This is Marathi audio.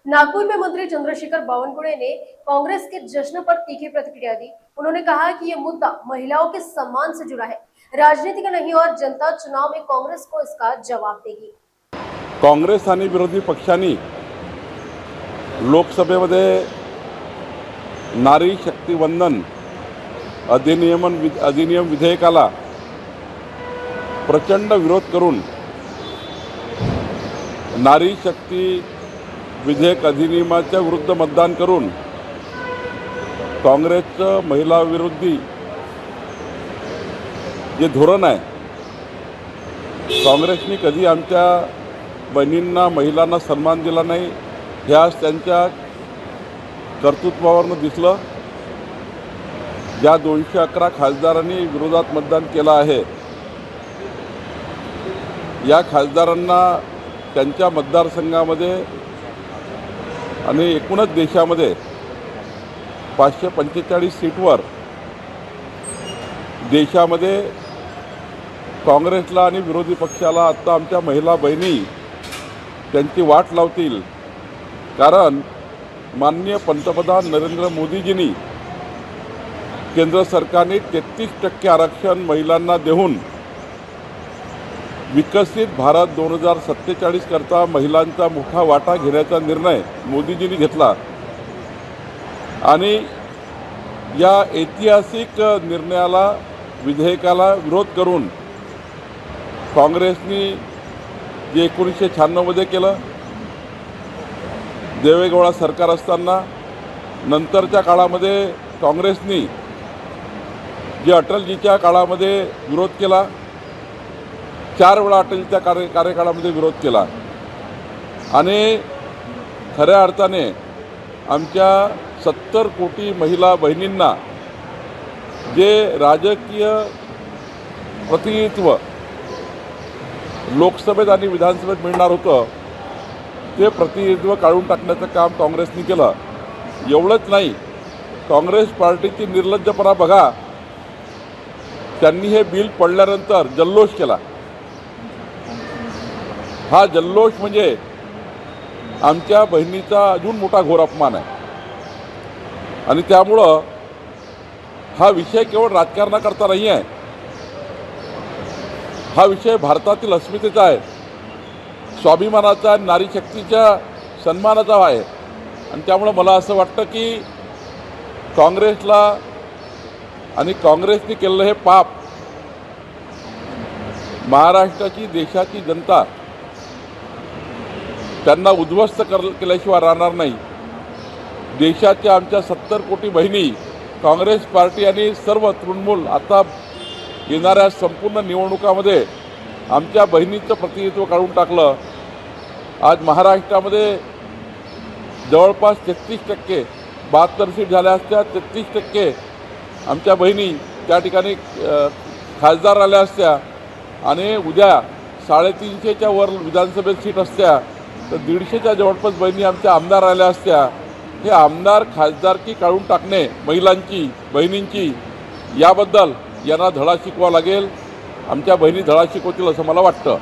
नागपुर में मंत्री चंद्रशेखर बावनकुळे ने कांग्रेस के जश्न पर तीखी प्रतिक्रिया दी। उन्होंने कहा कि ये मुद्दा महिलाओं के सम्मान से जुड़ा है, राजनीति का नहीं, और जनता चुनाव में कांग्रेस को इसका जवाब देगी। काँग्रेस आणि विरोधी पक्षांनी लोकसभेमध्ये नारी शक्ती वंदन अधिनियम विधेयकाला प्रचंड विरोध करून नारी शक्ती विधेयक अधिनियमाच्या विरुद्ध मतदान करून काँग्रेसचं महिला विरोधी जे धोरण आहे, काँग्रेसने कधी आमच्या बहिणींना महिलांना सन्मान दिला नाही, हे आज त्यांच्या कर्तृत्वावरून दिसलं। ज्या 211 खासदारांनी विरोधात मतदान केलं आहे, या खासदारांना त्यांच्या मतदारसंघामध्ये आणि एकूणच देशामध्ये 545 सीटवर देशामध्ये काँग्रेसला आणि विरोधी पक्षाला आता आमच्या महिला बहिणी त्यांची वाट लावतील। कारण माननीय पंतप्रधान नरेंद्र मोदीजींनी केंद्र सरकारने 33% आरक्षण महिलांना देऊन विकसित भारत 2047 करता महिलांचा मोठा वाटा घेण्याचा निर्णय मोदीजींनी घेतला आणि या ऐतिहासिक निर्णयाला विधेयकाला विरोध करून काँग्रेसनी जे 1996 मध्ये केलं, देवेगौडा सरकार असताना, नंतरच्या काळामध्ये काँग्रेसनी जे अटलजीच्या काळामध्ये विरोध केला, 4 वेळा अटलजीच्या कार्यकाळामध्ये विरोध केला आणि खऱ्या अर्थाने आमच्या 70 कोटी महिला बहिणींना जे राजकीय प्रतिनिधित्व लोकसभेत आणि विधानसभेत मिळणार होतं, ते प्रतिनिधित्व काढून टाकण्याचं काम काँग्रेसने केलं। एवढंच नाही, काँग्रेस पार्टीची निर्लज्जपणा बघा, त्यांनी हे बिल पडल्यानंतर जल्लोष केला। हा जल्लोष म्हणजे आमच्या बहिणीचा अजून मोठा घोर अपमान आहे आणि त्यामुळं हा विषय केवळ राजकारणाकरता नाही आहे, हा विषय भारतातील अस्मितेचा आहे, स्वाभिमानाचा, नारी शक्तीच्या सन्मानाचा आहे। आणि त्यामुळे मला असं वाटतं की काँग्रेसला आणि काँग्रेसने केलेलं हे पाप महाराष्ट्राची, देशाची जनता त्यांना उद्ध्वस्त केल्याशिवाय राहणार नाही। देशाच्या आमच्या 70 कोटी बहिणी, काँग्रेस पार्टी आणि सर्व तृणमूल आता येणाऱ्या संपूर्ण निवडणुकामध्ये आमच्या बहिणीचं प्रतिनिधित्व काढून टाकलं। आज महाराष्ट्रामध्ये जवळपास 33%, 72 सीट झाल्या असत्या, 33% आमच्या बहिणी त्या ठिकाणी खासदार आल्या असत्या आणि उद्या 350च्या वर विधानसभेत सीट असत्या तर 150च्या जवळपास बहिणी आमच्या आमदार आल्या असत्या। हे आमदार खासदारकी काढून टाकणे महिलांची, बहिणींची, याबद्दल यांना धडा शिकवावा लागेल। आमच्या बहिणी धडा शिकवतील असं मला वाटतं।